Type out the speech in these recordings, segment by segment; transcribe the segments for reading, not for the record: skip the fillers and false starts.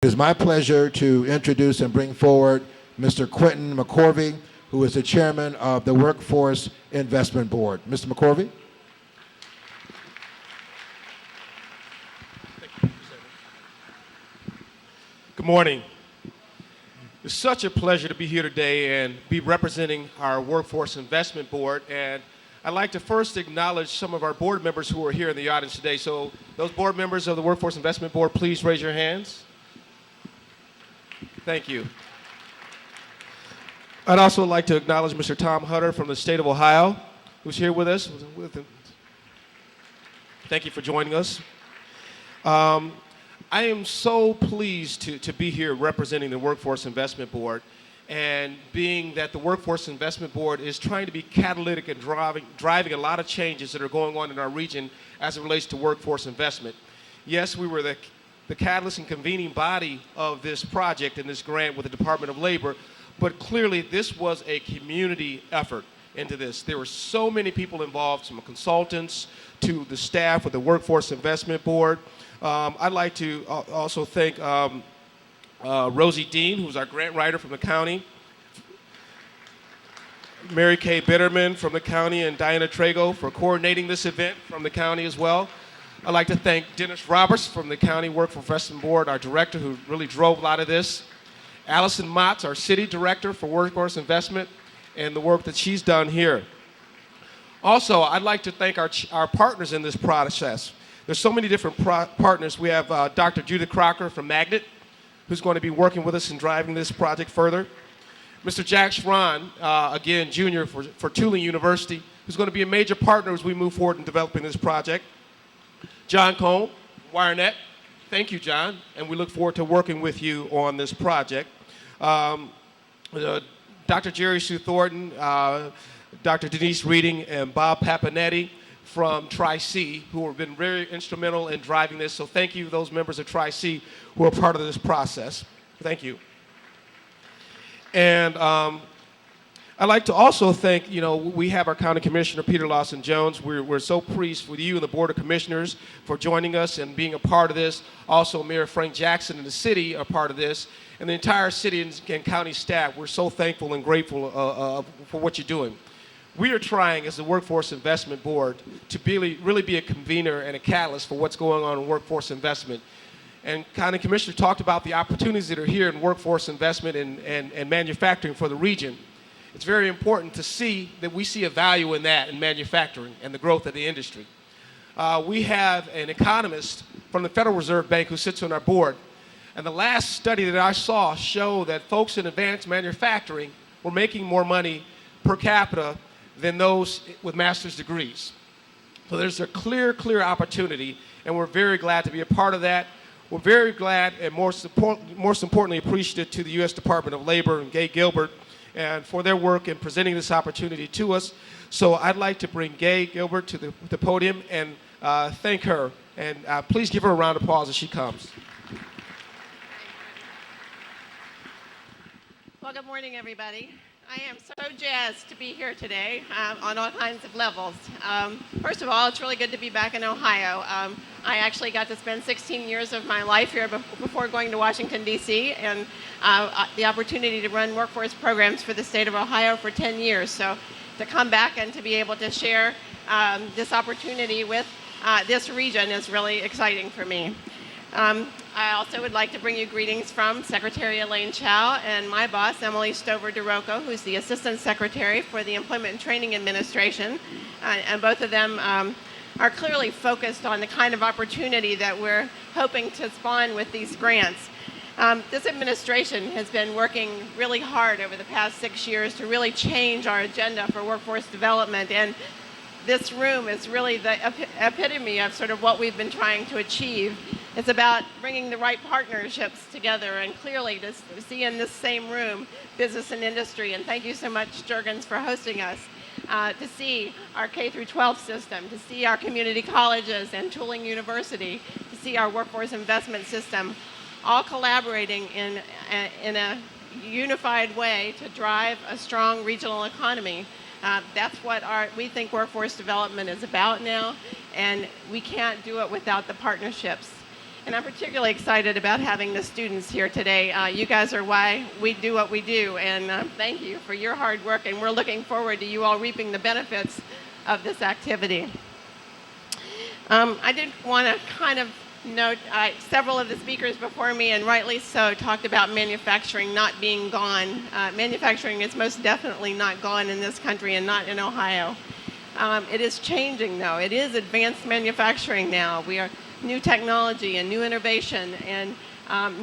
It is my pleasure to introduce and bring forward Mr. Quentin McCorvey, who is the chairman of the Workforce Investment Board. Mr. McCorvey? Good morning. It's such a pleasure to be here today and be representing our Workforce Investment Board. And I'd like to first acknowledge some of our board members who are here in the audience today. So those board members of the Workforce Investment Board, please raise your hands. Thank you. I'd also like to acknowledge Mr. Tom Hutter from the state of Ohio, who's here with us. Thank you for joining us. I am so pleased to be here representing the Workforce Investment Board, and being that the Workforce Investment Board is trying to be catalytic and driving a lot of changes that are going on in our region as it relates to workforce investment. Yes, we were the catalyst and convening body of this project and this grant with the Department of Labor, but clearly this was a community effort into this. There were so many people involved, from consultants to the staff with the Workforce Investment Board. I'd like to also thank Rosie Dean, who's our grant writer from the county, Mary Kay Bitterman from the county, and Diana Trago for coordinating this event from the county as well. I'd like to thank Dennis Roberts from the County Workforce Investment Board, our director, who really drove a lot of this. Allison Motts, our city director for workforce investment, and the work that she's done here. Also, I'd like to thank our partners in this process. There's so many different partners. We have Dr. Judith Crocker from MAGNET, who's going to be working with us and driving this project further. Mr. Jack Schron, again, junior for Tulane University, who's going to be a major partner as we move forward in developing this project. John Cohn, WireNet. Thank you, John, and we look forward to working with you on this project. Dr. Jerry Sue Thornton, Dr. Denise Reading, and Bob Papanetti from Tri-C, who have been very instrumental in driving this. So thank you, those members of Tri-C who are part of this process. Thank you. And I'd like to also thank, we have our County Commissioner, Peter Lawson Jones. We're so pleased with you and the Board of Commissioners for joining us and being a part of this. Also, Mayor Frank Jackson and the city are part of this. And the entire city and county staff, we're so thankful and grateful for what you're doing. We are trying, as the Workforce Investment Board, to really be a convener and a catalyst for what's going on in workforce investment. And County Commissioner talked about the opportunities that are here in workforce investment and manufacturing for the region. It's very important to see that we see a value in that in manufacturing and the growth of the industry. We have an economist from the Federal Reserve Bank who sits on our board. And the last study that I saw showed that folks in advanced manufacturing were making more money per capita than those with master's degrees. So there's a clear opportunity, and we're very glad to be a part of that. We're very glad and most importantly appreciative to the U.S. Department of Labor and Gay Gilbert and for their work in presenting this opportunity to us. So I'd like to bring Gay Gilbert to the podium and thank her. And please give her a round of applause as she comes. Well, good morning, everybody. I am so jazzed to be here today on all kinds of levels. First of all, it's really good to be back in Ohio. I actually got to spend 16 years of my life here before going to Washington, D.C., and the opportunity to run workforce programs for the state of Ohio for 10 years. So to come back and to be able to share this opportunity with this region is really exciting for me. I also would like to bring you greetings from Secretary Elaine Chao and my boss, Emily Stover-DeRocco, who's the Assistant Secretary for the Employment and Training Administration. And both of them are clearly focused on the kind of opportunity that we're hoping to spawn with these grants. This administration has been working really hard over the past 6 years to really change our agenda for workforce development. And this room is really the epitome of sort of what we've been trying to achieve. It's about bringing the right partnerships together, and clearly to see in this same room business and industry. And thank you so much, Jergens, for hosting us. To see our K-12 system, to see our community colleges and Tulane University, to see our workforce investment system, all collaborating in a unified way to drive a strong regional economy. That's what we think workforce development is about now, and we can't do it without the partnerships. And I'm particularly excited about having the students here today. You guys are why we do what we do, and thank you for your hard work, and we're looking forward to you all reaping the benefits of this activity. I did want to kind of note several of the speakers before me, and rightly so, talked about manufacturing not being gone. Manufacturing is most definitely not gone in this country and not in Ohio. It is changing, though. It is advanced manufacturing now. We are new technology and new innovation and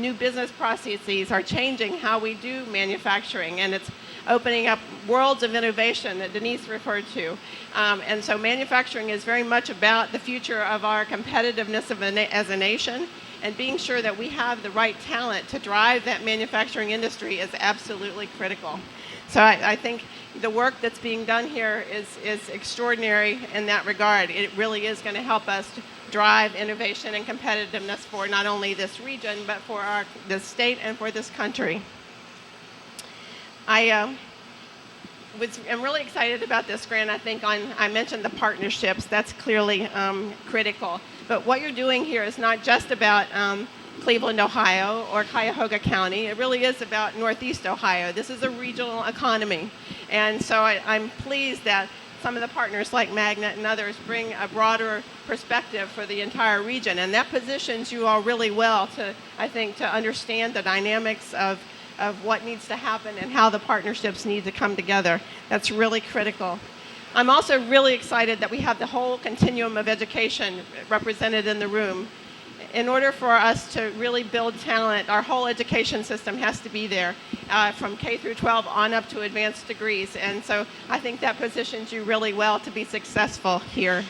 new business processes are changing how we do manufacturing, and it's opening up worlds of innovation that Denise referred to. And so manufacturing is very much about the future of our competitiveness as a nation, and being sure that we have the right talent to drive that manufacturing industry is absolutely critical. So I think the work that's being done here is extraordinary in that regard. It really is going to help us drive innovation and competitiveness for not only this region, but for this state and for this country. I'm really excited about this grant. I mentioned the partnerships. That's clearly critical. But what you're doing here is not just about Cleveland, Ohio, or Cuyahoga County. It really is about Northeast Ohio. This is a regional economy. And so I'm pleased that some of the partners like MAGNET and others bring a broader perspective for the entire region. And that positions you all really well to understand the dynamics of what needs to happen and how the partnerships need to come together. That's really critical. I'm also really excited that we have the whole continuum of education represented in the room. In order for us to really build talent, our whole education system has to be there, from K through 12 on up to advanced degrees. And so I think that positions you really well to be successful here.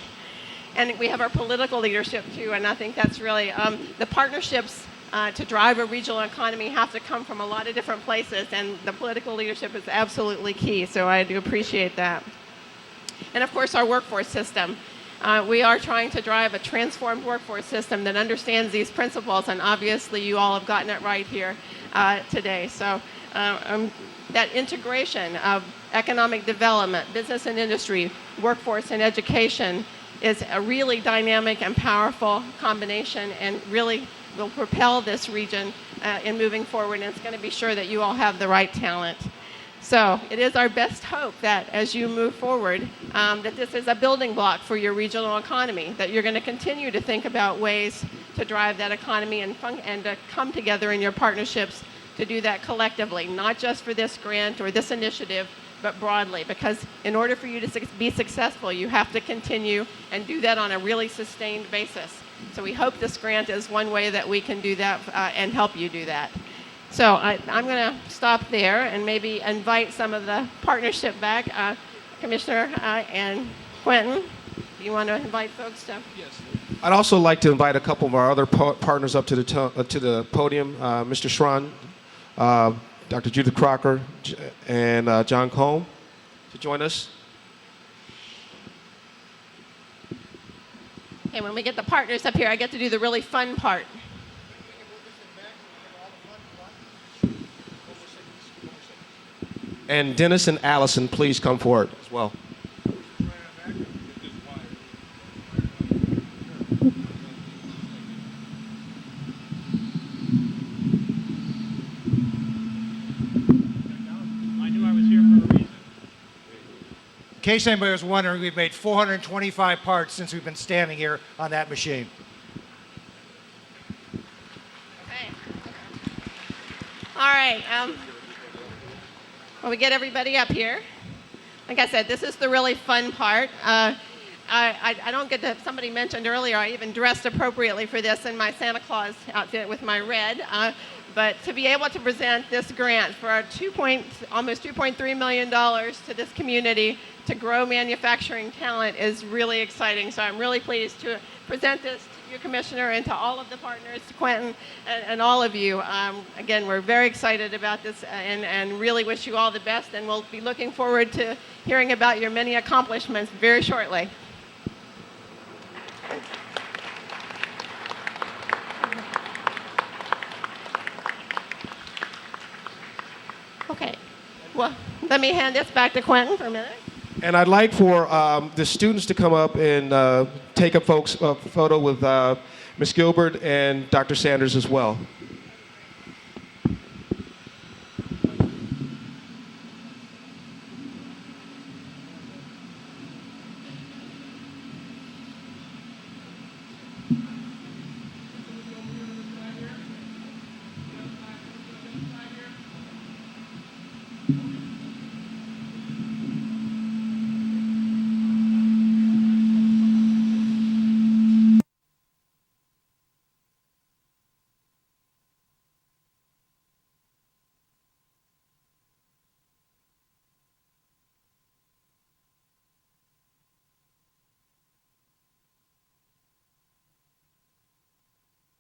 And we have our political leadership too, and I think that's really, the partnerships to drive a regional economy have to come from a lot of different places, and the political leadership is absolutely key, so I do appreciate that. And of course, our workforce system. We are trying to drive a transformed workforce system that understands these principles, and obviously you all have gotten it right here today. So that integration of economic development, business and industry, workforce and education is a really dynamic and powerful combination, and really will propel this region in moving forward, and it's going to be sure that you all have the right talent. So it is our best hope that as you move forward, that this is a building block for your regional economy, that you're going to continue to think about ways to drive that economy and to come together in your partnerships to do that collectively, not just for this grant or this initiative, but broadly. Because in order for you to be successful, you have to continue and do that on a really sustained basis. So we hope this grant is one way that we can do that and help you do that. So I'm going to stop there and maybe invite some of the partnership back. Commissioner and Quentin, do you want to invite folks to? Yes. I'd also like to invite a couple of our other partners up to the podium. Mr. Schron, Dr. Judith Crocker, and John Combe to join us. Okay, when we get the partners up here, I get to do the really fun part. And Dennis and Allison, please come forward as well. In case anybody was wondering, we've made 425 parts since we've been standing here on that machine. Okay. All right. When we get everybody up here, like I said, this is the really fun part. I don't get to, somebody mentioned earlier, I even dressed appropriately for this in my Santa Claus outfit with my red. But to be able to present this grant for our almost $2.3 million to this community to grow manufacturing talent is really exciting. So I'm really pleased to present this to you, Commissioner, and to all of the partners, Quentin, and all of you. Again, we're very excited about this and really wish you all the best, and we'll be looking forward to hearing about your many accomplishments very shortly. Okay, well, let me hand this back to Quentin for a minute. And I'd like for the students to come up and take a photo with Ms. Gilbert and Dr. Sanders as well.